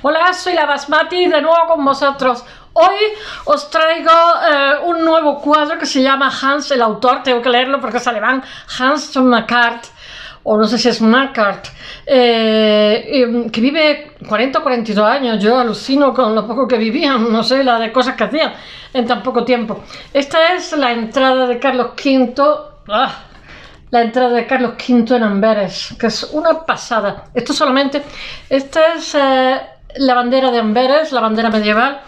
Hola, soy la Basmati de nuevo con vosotros. Hoy os traigo un nuevo cuadro que se llama Hans, el autor, tengo que leerlo porque es alemán, Hans Marquardt, o no sé si es Marquardt, que vive 40 o 42 años. Yo alucino con lo poco que vivían, no sé la de cosas que hacían en tan poco tiempo. Esta es la entrada de Carlos V. La entrada de Carlos V en Amberes, que es una pasada. Esta es la bandera de Amberes, la bandera medieval.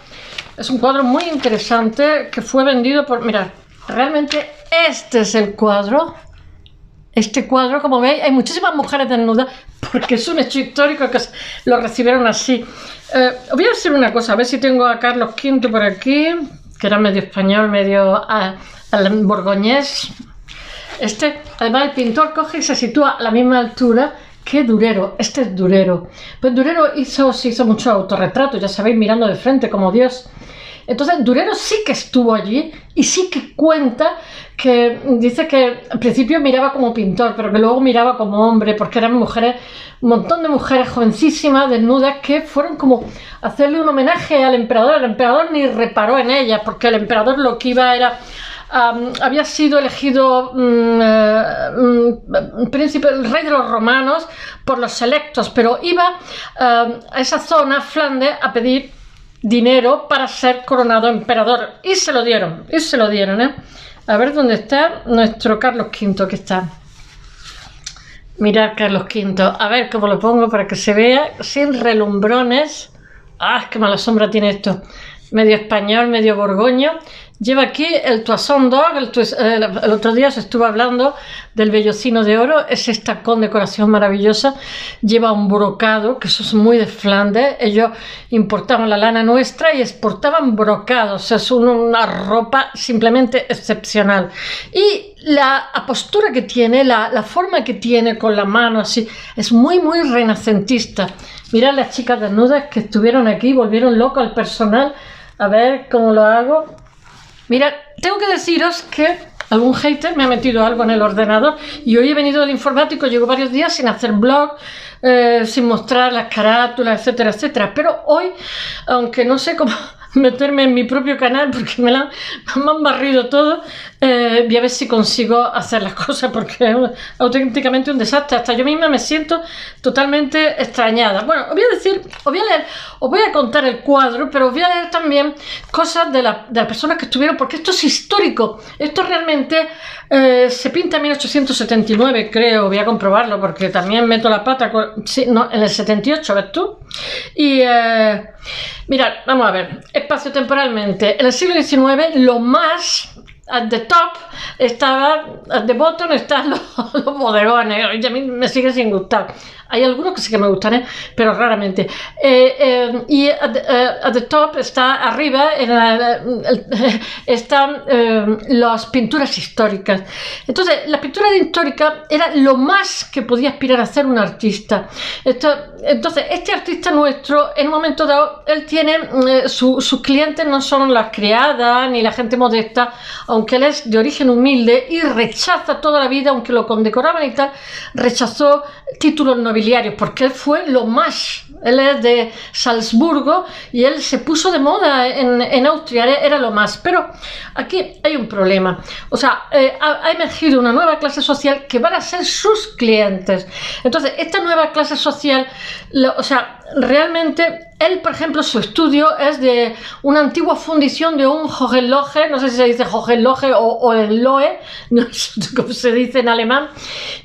Es un cuadro muy interesante que fue vendido por... Mirad, realmente este es el cuadro. Este cuadro, como veis, hay muchísimas mujeres desnudas porque es un hecho histórico que lo recibieron así. Os voy a decir una cosa, a ver si tengo a Carlos V por aquí, que era medio español, medio borgoñés. Además, el pintor coge y se sitúa a la misma altura que Durero. Este es Durero. Pues Durero se hizo mucho autorretrato, ya sabéis, mirando de frente como Dios. Entonces Durero sí que estuvo allí y sí que cuenta que dice que al principio miraba como pintor, pero que luego miraba como hombre, porque eran mujeres, un montón de mujeres jovencísimas, desnudas, que fueron como a hacerle un homenaje al emperador. El emperador ni reparó en ellas, porque el emperador lo que iba era... había sido elegido príncipe, el rey de los romanos, por los selectos, pero iba a esa zona, Flandes, a pedir dinero para ser coronado emperador, y se lo dieron, A ver dónde está nuestro Carlos V, que está. Mirad Carlos V, a ver cómo lo pongo para que se vea, sin relumbrones. Qué mala sombra tiene esto. Medio español, medio borgoño. Lleva aquí el Toison d'Or. El otro día se estuvo hablando del vellocino de oro. Es esta condecoración maravillosa. Lleva un brocado, que eso es muy de Flandes. Ellos importaban la lana nuestra y exportaban brocados. Es una ropa simplemente excepcional. Y la postura que tiene, la forma que tiene con la mano así, es muy, muy renacentista. Mirad las chicas desnudas que estuvieron aquí, volvieron loco al personal. A ver cómo lo hago. Mirad, tengo que deciros que algún hater me ha metido algo en el ordenador y hoy he venido del informático, llevo varios días sin hacer blog, sin mostrar las carátulas, etcétera, etcétera. Pero hoy, aunque no sé cómo meterme en mi propio canal porque me han barrido todo, voy a ver si consigo hacer las cosas porque es auténticamente un desastre. Hasta yo misma me siento totalmente extrañada. Bueno, os voy a contar el cuadro, pero os voy a leer también cosas de las personas que estuvieron, porque esto es histórico. Esto realmente se pinta en 1879, creo. Voy a comprobarlo porque también meto la pata. Sí, no, en el 78, ¿ves tú? Y mirad, vamos a ver, espacio-temporalmente. En el siglo XIX, lo más... At the top at the bottom están los bodegones, y a mí me sigue sin gustar. Hay algunos que sí que me gustan, pero raramente. Y at the top está arriba, están las pinturas históricas. Entonces, la pintura histórica era lo más que podía aspirar a ser un artista. Entonces, este artista nuestro, en un momento dado, él tiene, sus clientes no son las criadas ni la gente modesta, aunque él es de origen humilde y rechaza toda la vida, aunque lo condecoraban y tal, rechazó títulos nobiliarios, porque él fue lo más. Él es de Salzburgo y él se puso de moda en Austria, era lo más. Pero aquí hay un problema. O sea, ha emergido una nueva clase social que van a ser sus clientes. Entonces, esta nueva clase social, realmente, él, por ejemplo, su estudio es de una antigua fundición de un Hohenlohe, no sé si se dice Hohenlohe o el Lohe, no sé cómo se dice en alemán,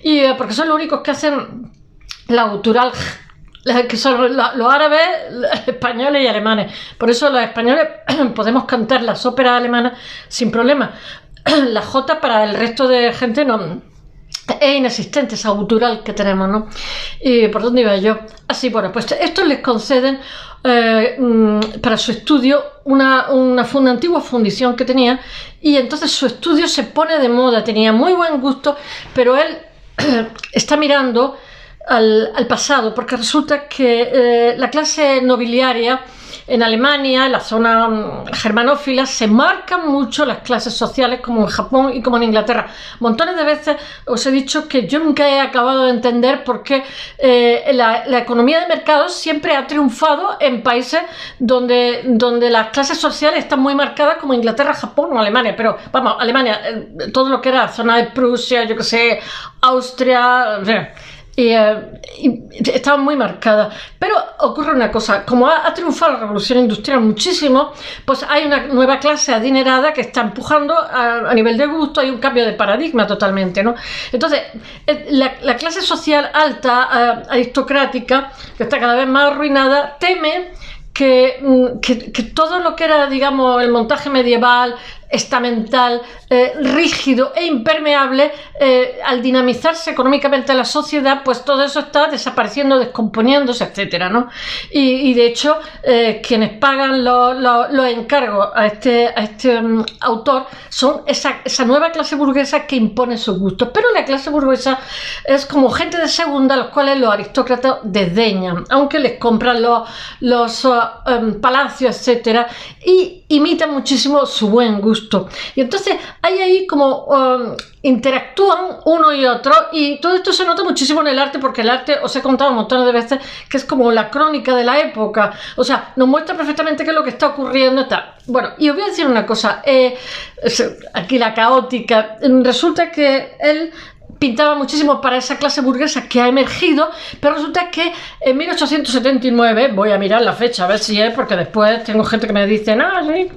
y porque son los únicos que hacen la gutural, que son los árabes, los españoles y alemanes. Por eso los españoles podemos cantar las óperas alemanas sin problema. La J para el resto de gente no... Es inexistente esa gutural que tenemos, ¿no? ¿Y por dónde iba yo? Así, bueno, pues estos les conceden para su estudio una antigua fundición que tenía, y entonces su estudio se pone de moda. Tenía muy buen gusto, pero él está mirando al pasado, porque resulta que la clase nobiliaria en Alemania, en la zona germanófila, se marcan mucho las clases sociales, como en Japón y como en Inglaterra. Montones de veces os he dicho que yo nunca he acabado de entender por qué la economía de mercado siempre ha triunfado en países donde las clases sociales están muy marcadas, como Inglaterra, Japón o Alemania. Pero vamos, Alemania, todo lo que era la zona de Prusia, yo que sé, Austria, y estaban muy marcadas. Pero ocurre una cosa, como ha triunfado la revolución industrial muchísimo, pues hay una nueva clase adinerada que está empujando a nivel de gusto, hay un cambio de paradigma totalmente, ¿no? Entonces, la clase social alta, aristocrática, que está cada vez más arruinada, teme que todo lo que era, digamos, el montaje medieval, estamental, rígido e impermeable, al dinamizarse económicamente la sociedad, pues todo eso está desapareciendo, descomponiéndose, etcétera, ¿no? Y de hecho, quienes pagan los encargos a este autor son esa nueva clase burguesa que impone sus gustos. Pero la clase burguesa es como gente de segunda, a los cuales los aristócratas desdeñan, aunque les compran los palacios, etcétera, y imitan muchísimo su buen gusto. Y entonces hay ahí como interactúan uno y otro, y todo esto se nota muchísimo en el arte, porque el arte, os he contado un montón de veces, que es como la crónica de la época, o sea, nos muestra perfectamente qué es lo que está ocurriendo. Bueno, y os voy a decir una cosa, aquí la caótica, resulta que él pintaba muchísimo para esa clase burguesa que ha emergido, pero resulta que en 1879, voy a mirar la fecha a ver si es, porque después tengo gente que me dice, sí,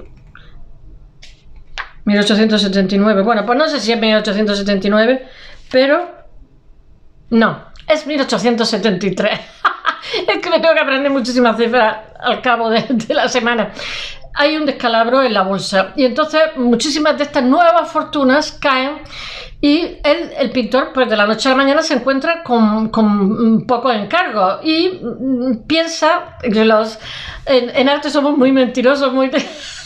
1879, bueno, pues no sé si es 1879, pero no, es 1873. Es que me tengo que aprender muchísimas cifras al cabo de la semana. Hay un descalabro en la bolsa, y entonces muchísimas de estas nuevas fortunas caen, y el pintor, pues de la noche a la mañana se encuentra con pocos encargos y piensa que en arte somos muy mentirosos,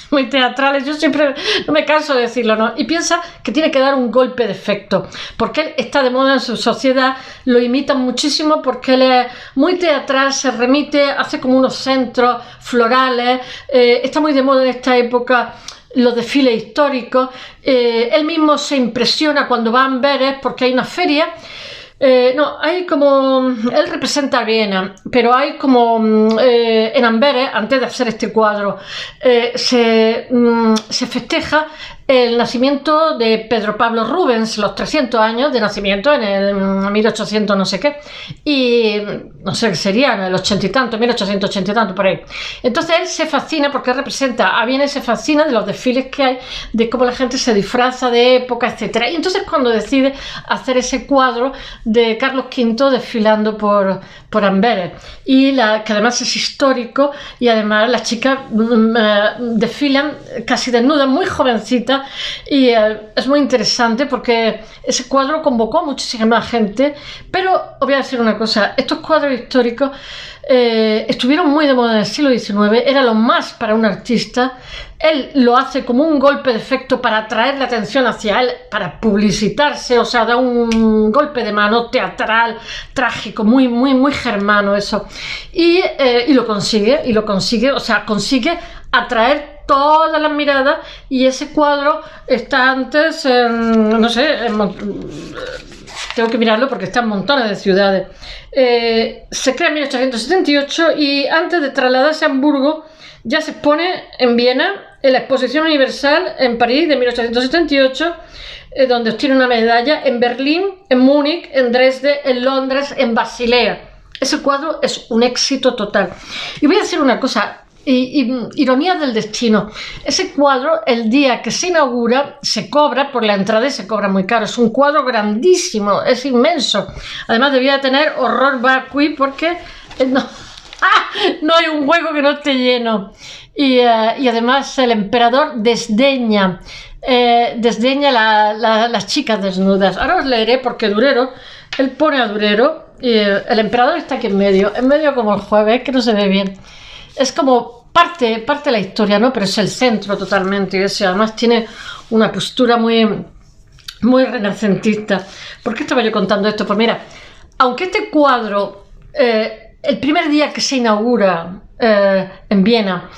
muy teatrales, yo siempre no me canso de decirlo, ¿no? Y piensa que tiene que dar un golpe de efecto, porque él está de moda en su sociedad, lo imitan muchísimo porque él es muy teatral, se remite, hace como unos centros florales, está muy de moda en esta época los desfiles históricos, él mismo se impresiona cuando va a Amberes porque hay una feria. Hay como, él representa a Viena, pero hay como en Amberes, antes de hacer este cuadro, se festeja el nacimiento de Pedro Pablo Rubens, los 300 años de nacimiento en el 1800 no sé qué, y no sé qué sería, en el 80 y tanto, 1880 y tanto, por ahí. Entonces él se fascina porque representa a Viena y se fascina de los desfiles que hay, de cómo la gente se disfraza de época, etcétera. Y entonces cuando decide hacer ese cuadro de Carlos V desfilando por Amberes, y que además es histórico, y además las chicas desfilan casi desnudas, muy jovencitas, y es muy interesante porque ese cuadro convocó a muchísima gente. Pero os voy a decir una cosa, estos cuadros históricos estuvieron muy de moda en el siglo XIX, era lo más para un artista. Él lo hace como un golpe de efecto para atraer la atención hacia él, para publicitarse, o sea, da un golpe de mano teatral, trágico, muy, muy, muy germano eso. Y lo consigue, o sea, consigue atraer todas las miradas, y ese cuadro está antes, no sé, tengo que mirarlo porque está en montones de ciudades. Se crea en 1878, y antes de trasladarse a Hamburgo ya se expone en Viena, en la Exposición Universal en París de 1878, donde obtiene una medalla, en Berlín, en Múnich, en Dresde, en Londres, en Basilea. Ese cuadro es un éxito total. Y voy a decir una cosa, ironía del destino. Ese cuadro, el día que se inaugura, se cobra por la entrada, y se cobra muy caro. Es un cuadro grandísimo, es inmenso. Además debía tener horror vacui, porque no hay un hueco que no esté lleno. Y además el emperador desdeña las chicas desnudas. Ahora os leeré, porque Durero, él pone a Durero, y el emperador está aquí en medio como el jueves, que no se ve bien. Es como parte de la historia, ¿no? Pero es el centro totalmente, y además tiene una postura muy, muy renacentista. ¿Por qué estaba yo contando esto? Pues mira, aunque este cuadro el primer día que se inaugura en Viena,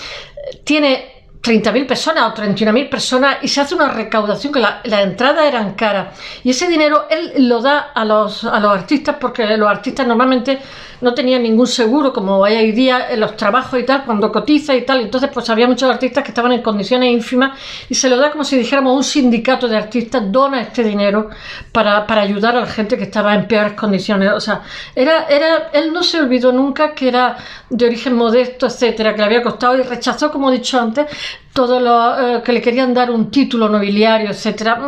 tiene 30.000 personas o 31.000 personas y se hace una recaudación que las entradas eran caras, y ese dinero él lo da a los artistas, porque los artistas normalmente no tenían ningún seguro como hay hoy día en los trabajos y tal, cuando cotiza y tal. Entonces pues había muchos artistas que estaban en condiciones ínfimas y se lo da como si dijéramos un sindicato de artistas dona este dinero para ayudar a la gente que estaba en peores condiciones. O sea, él no se olvidó nunca que era de origen modesto, etcétera, que le había costado, y rechazó, como he dicho antes, todo lo que le querían dar un título nobiliario, etcétera.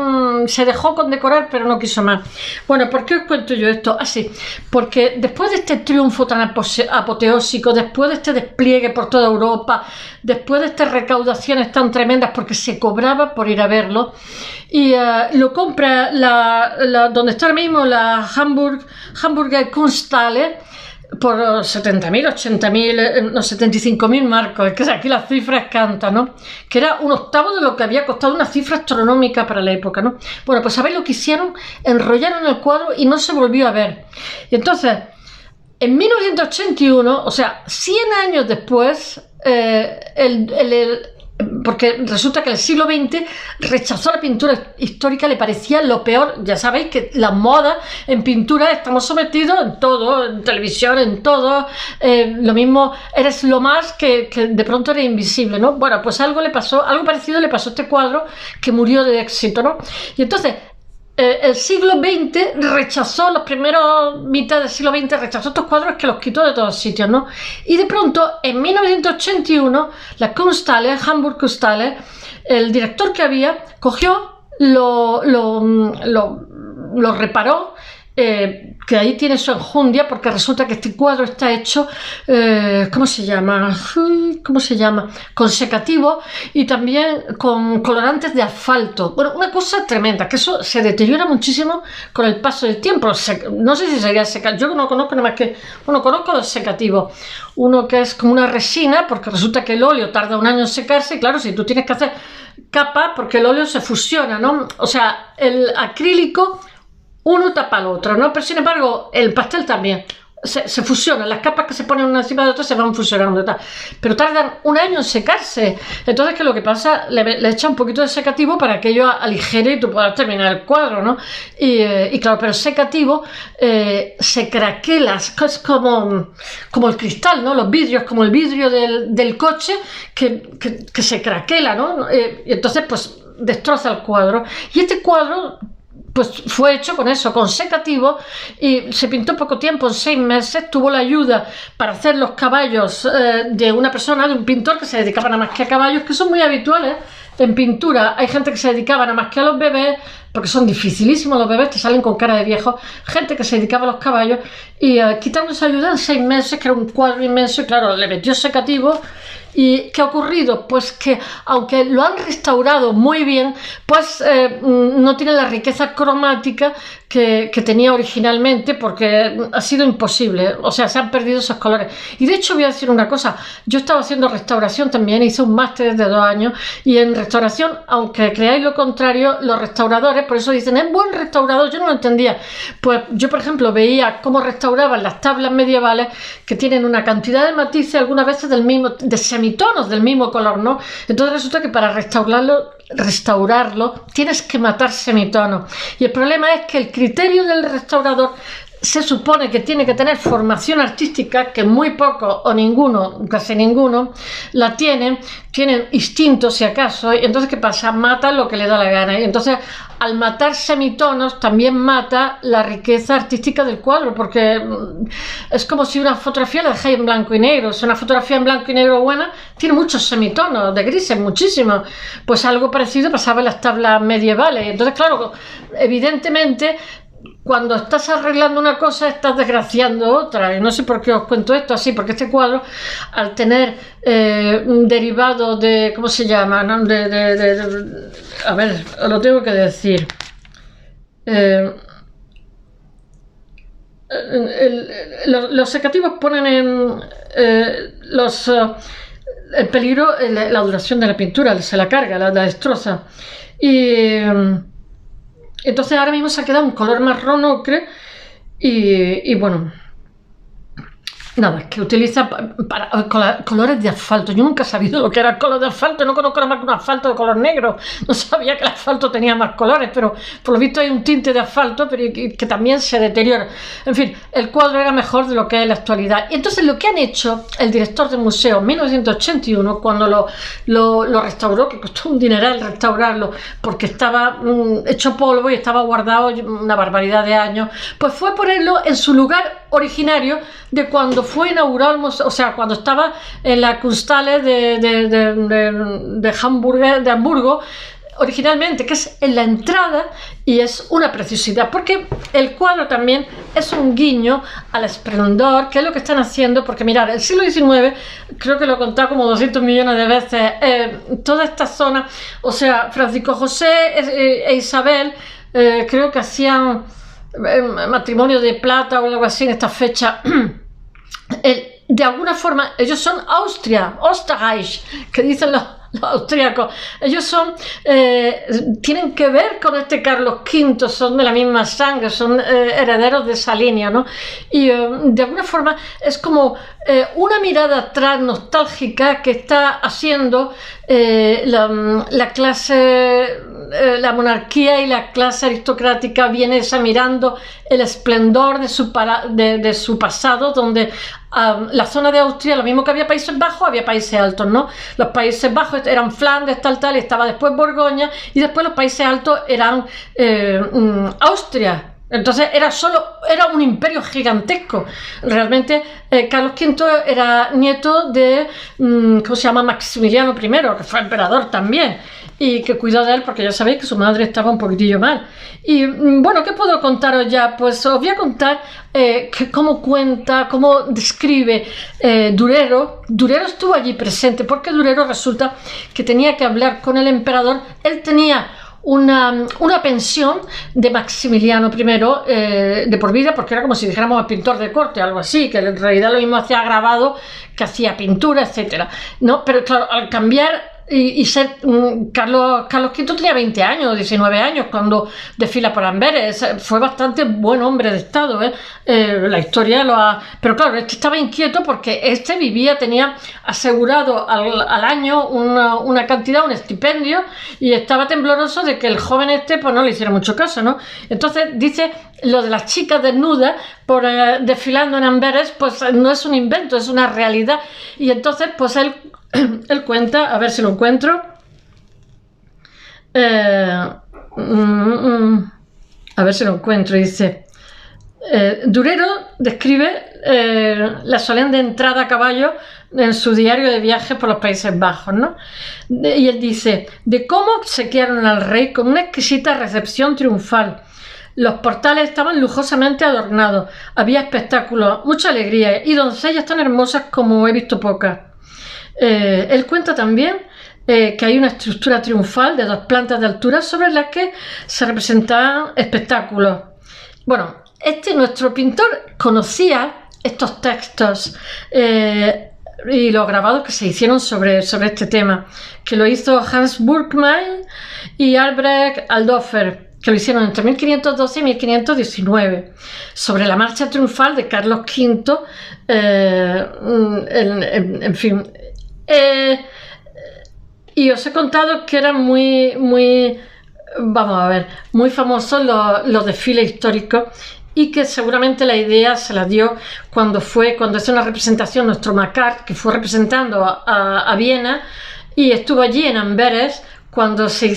Se dejó condecorar, pero no quiso más. Bueno, ¿por qué os cuento yo esto? Así, porque después de este triunfo tan apoteósico, después de este despliegue por toda Europa, después de estas recaudaciones tan tremendas, porque se cobraba por ir a verlo, y lo compra donde está ahora mismo la Hamburger Kunsthalle, por 70.000, 80.000, no, 75.000 marcos. Es que aquí las cifras cantan, ¿no? Que era un octavo de lo que había costado, una cifra astronómica para la época, ¿no? Bueno, pues ¿sabéis lo que hicieron? Enrollaron el cuadro y no se volvió a ver. Y entonces, en 1981, o sea, 100 años después, porque resulta que el siglo XX rechazó la pintura histórica, le parecía lo peor. Ya sabéis que las modas en pintura estamos sometidos en todo, en televisión, en todo, lo mismo, eres lo más que de pronto eres invisible, ¿no? Bueno, pues algo parecido le pasó a este cuadro, que murió de éxito, ¿no? Y entonces el siglo XX rechazó, los primeros mitad del siglo XX rechazó estos cuadros, que los quitó de todos sitios, ¿no? Y de pronto, en 1981, la Kunsthalle, Hamburg Kunsthalle, el director que había, cogió, lo reparó, que ahí tiene su enjundia, porque resulta que este cuadro está hecho, ¿cómo se llama? Con secativo y también con colorantes de asfalto. Bueno, una cosa tremenda, que eso se deteriora muchísimo con el paso del tiempo. No sé si sería secativo, yo no conozco nada más que, bueno, conozco los secativos. Uno que es como una resina, porque resulta que el óleo tarda un año en secarse, y claro, si tú tienes que hacer capa, porque el óleo se fusiona, ¿no? O sea, el acrílico uno tapa al otro, ¿no? Pero sin embargo, el pastel también se fusionan, las capas que se ponen una encima de otra se van fusionando y tal, pero tardan un año en secarse. Entonces, ¿qué es lo que pasa? Le echa un poquito de secativo para que ello aligere y tú puedas terminar el cuadro, ¿no? Y claro, pero el secativo se craquela, es como el cristal, ¿no? Los vidrios, como el vidrio del coche que se craquela, ¿no? Y entonces, pues, destroza el cuadro. Y este cuadro, pues fue hecho con eso, con secativo, y se pintó poco tiempo, en 6 meses. Tuvo la ayuda para hacer los caballos de una persona, de un pintor que se dedicaba nada más que a caballos, que son muy habituales en pintura. Hay gente que se dedicaba nada más que a los bebés, porque son dificilísimos los bebés, te salen con cara de viejo. Gente que se dedicaba a los caballos, y quitando esa ayuda en 6 meses, que era un cuadro inmenso, y claro, le metió secativo. ¿Y qué ha ocurrido? Pues que aunque lo han restaurado muy bien, pues no tiene la riqueza cromática que tenía originalmente, porque ha sido imposible. O sea, se han perdido esos colores. Y de hecho voy a decir una cosa, yo estaba haciendo restauración también, hice un máster de 2 años, y en restauración, aunque creáis lo contrario, los restauradores, por eso dicen, es buen restaurador, yo no lo entendía. Pues yo, por ejemplo, veía cómo restauraban las tablas medievales, que tienen una cantidad de matices, algunas veces de semitonos del mismo color, ¿no? Entonces resulta que para restaurarlo tienes que matar semitonos, y el problema es que el criterio del restaurador se supone que tiene que tener formación artística, que muy poco o ninguno, casi ninguno, la tienen instinto si acaso, y entonces ¿qué pasa? Mata lo que le da la gana, y entonces al matar semitonos también mata la riqueza artística del cuadro, porque es como si una fotografía la dejáis en blanco y negro. Si una fotografía en blanco y negro buena tiene muchos semitonos de grises, muchísimos. Pues algo parecido pasaba en las tablas medievales. Entonces, claro, evidentemente, cuando estás arreglando una cosa, estás desgraciando otra. Y no sé por qué os cuento esto así, porque este cuadro, al tener un derivado de, ¿cómo se llama? ¿No? A ver, os lo tengo que decir. Los secativos ponen en peligro la duración de la pintura, se la carga, la destroza. Y entonces ahora mismo se ha quedado un color marrón ocre, y bueno, Nada, es que utiliza colores de asfalto. Yo nunca he sabido lo que era el color de asfalto. No conozco nada más que un asfalto de color negro. No sabía que el asfalto tenía más colores, pero por lo visto hay un tinte de asfalto pero que también se deteriora. En fin, el cuadro era mejor de lo que es en la actualidad. Y entonces lo que han hecho el director del museo en 1981, cuando lo restauró, que costó un dineral restaurarlo porque estaba hecho polvo y estaba guardado una barbaridad de años, pues fue ponerlo en su lugar originario de cuando fue inaugurado el museo, o sea, cuando estaba en la Kunsthalle de Hamburgo, originalmente, que es en la entrada, y es una preciosidad, porque el cuadro también es un guiño al esplendor, que es lo que están haciendo, porque mirad, el siglo XIX, creo que lo he contado como 200 millones de veces, toda esta zona, o sea, Francisco José e Isabel, creo que hacían matrimonio de plata o algo así en esta fecha. De alguna forma ellos son Österreich, que dicen los austríacos. Ellos son tienen que ver con este Carlos V, son de la misma sangre, son herederos de esa línea, ¿no? Y de alguna forma es como una mirada atrás nostálgica que está haciendo la clase, la monarquía y la clase aristocrática vienesa mirando el esplendor de su pasado, donde la zona de Austria, lo mismo que había Países Bajos, había Países Altos, ¿no? Los Países Bajos eran Flandes, tal, y estaba después Borgoña, y después los Países Altos eran Austria. Entonces era un imperio gigantesco. Realmente Carlos V era nieto de, ¿cómo se llama? Maximiliano I, que fue emperador también, y que cuidó de él porque ya sabéis que su madre estaba un poquitillo mal. Y bueno, ¿qué puedo contaros ya? Pues os voy a contar cómo describe Durero. Durero estuvo allí presente porque Durero resulta que tenía que hablar con el emperador. Él tenía una pensión de Maximiliano I de por vida, porque era como si dijéramos el pintor de corte, algo así, que en realidad lo mismo hacía grabado que hacía pintura, etcétera, ¿no? Pero claro, al cambiar y ser Carlos V tenía 20 años, 19 años cuando desfila por Amberes. Fue bastante buen hombre de Estado, la historia lo ha... Pero claro, este estaba inquieto porque tenía asegurado al año una cantidad, un estipendio, y estaba tembloroso de que el joven pues no le hiciera mucho caso, ¿no? Entonces dice, lo de las chicas desnudas por desfilando en Amberes, pues no es un invento, es una realidad. Y entonces pues él cuenta, a ver si lo encuentro, a ver si lo encuentro, dice, Durero describe la solemne entrada a caballo en su diario de viajes por los Países Bajos, ¿no? Y él dice, de cómo obsequiaron al rey con una exquisita recepción triunfal. Los portales estaban lujosamente adornados, había espectáculos, mucha alegría y doncellas tan hermosas como he visto pocas. Él cuenta también que hay una estructura triunfal de 2 plantas de altura sobre las que se representaban espectáculos. Bueno, nuestro pintor conocía estos textos y los grabados que se hicieron sobre este tema, que lo hizo Hans Burgmann y Albrecht Aldhofer, que lo hicieron entre 1512 y 1519, sobre la marcha triunfal de Carlos V, en fin. Y os he contado que eran muy famosos los desfiles históricos, y que seguramente la idea se la dio cuando hizo una representación nuestro Macart, que fue representando a Viena, y estuvo allí en Amberes cuando se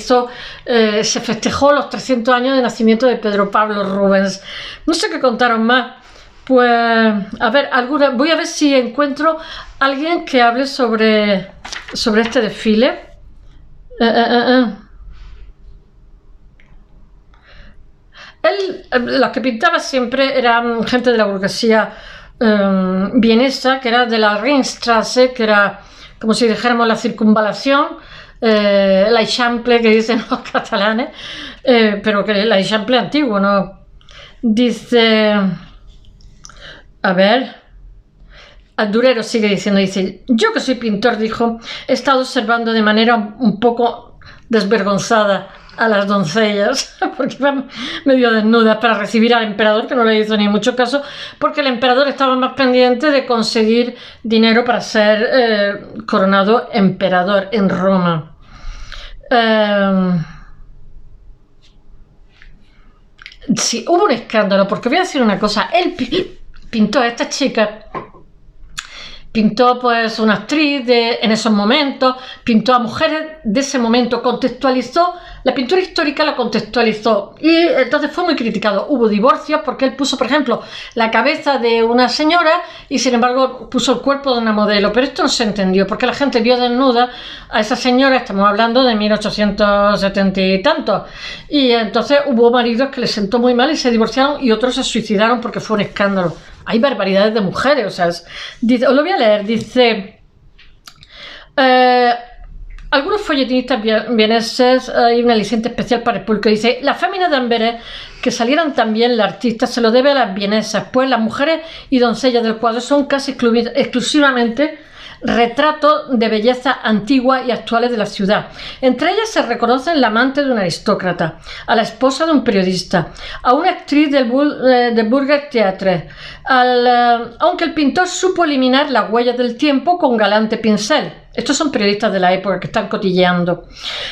festejó los 300 años de nacimiento de Pedro Pablo Rubens. No sé qué contaros más. Pues, a ver, voy a ver si encuentro a alguien que hable sobre este desfile. Los que pintaba siempre eran gente de la burguesía vienesa, que era de la Ringstrasse, que era como si dijéramos la circunvalación, l'Eixample, que dicen los catalanes, pero que el l'Eixample antiguo, ¿no? Dice... A ver, Durero sigue diciendo, yo que soy pintor, dijo, he estado observando de manera un poco desvergonzada a las doncellas, porque iban medio desnudas para recibir al emperador, que no le hizo ni mucho caso, porque el emperador estaba más pendiente de conseguir dinero para ser coronado emperador en Roma. Sí, hubo un escándalo, porque voy a decir una cosa, él pintó a esta chica. Pintó pues una actriz en esos momentos, pintó a mujeres de ese momento, contextualizó, la pintura histórica la contextualizó y entonces fue muy criticado. Hubo divorcios porque él puso, por ejemplo, la cabeza de una señora y sin embargo puso el cuerpo de una modelo, pero esto no se entendió porque la gente vio desnuda a esa señora, estamos hablando de 1870 y tantos, y entonces hubo maridos que les sentó muy mal y se divorciaron y otros se suicidaron porque fue un escándalo. Hay barbaridades de mujeres, o sea, dice, os lo voy a leer, dice, algunos folletinistas vieneses, hay un aliciente especial para el público, dice, la fémina de Amberes, que salieran también la artista, se lo debe a las vienesas, pues las mujeres y doncellas del cuadro son casi exclusivamente retratos de belleza antigua y actuales de la ciudad. Entre ellas se reconocen la amante de un aristócrata, a la esposa de un periodista, a una actriz del Burger Theatre, aunque el pintor supo eliminar las huellas del tiempo con galante pincel. Estos son periodistas de la época que están cotilleando.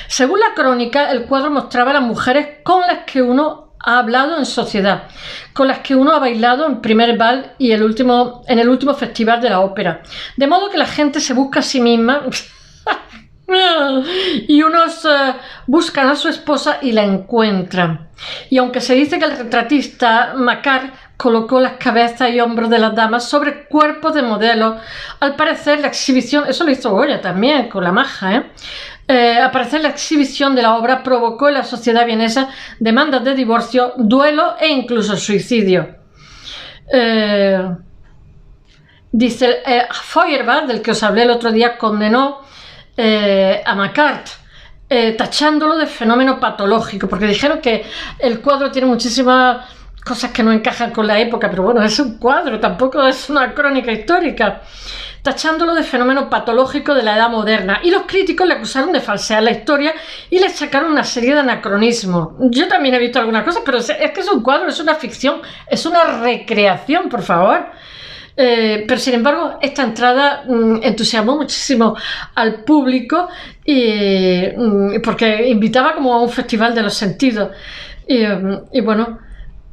Según la crónica, el cuadro mostraba a las mujeres con las que uno ha hablado en sociedad, con las que uno ha bailado en primer bal y en el último festival de la ópera. De modo que la gente se busca a sí misma y unos buscan a su esposa y la encuentran. Y aunque se dice que el retratista Macquart colocó las cabezas y hombros de las damas sobre cuerpos de modelos, al parecer la exhibición, eso lo hizo Goya también con la maja, al parecer la exhibición de la obra provocó en la sociedad vienesa demandas de divorcio, duelo e incluso suicidio. Dice, Feuerbach, del que os hablé el otro día, condenó a Macquart, tachándolo de fenómeno patológico, porque dijeron que el cuadro tiene muchísimas cosas que no encajan con la época, pero bueno, es un cuadro, tampoco es una crónica histórica, tachándolo de fenómeno patológico de la edad moderna, y los críticos le acusaron de falsear la historia y le sacaron una serie de anacronismos. Yo también he visto algunas cosas, pero es que es un cuadro, es una ficción, es una recreación, por favor. Pero sin embargo esta entrada entusiasmó muchísimo al público porque invitaba como a un festival de los sentidos y bueno,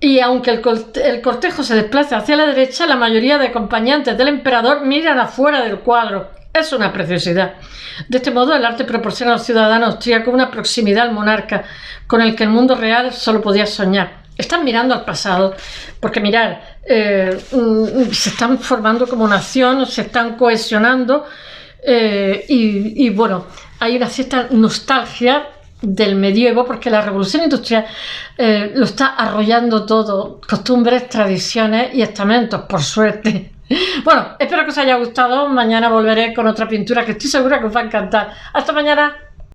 y aunque el cortejo se desplaza hacia la derecha, la mayoría de acompañantes del emperador miran afuera del cuadro. Es una preciosidad. De este modo el arte proporciona al ciudadano austríaco una proximidad al monarca con el que el mundo real solo podía soñar. Están mirando al pasado, porque mirar, se están formando como nación, se están cohesionando y bueno, hay una cierta nostalgia del medievo porque la revolución industrial lo está arrollando todo, costumbres, tradiciones y estamentos, por suerte. Bueno, espero que os haya gustado, mañana volveré con otra pintura que estoy segura que os va a encantar. Hasta mañana.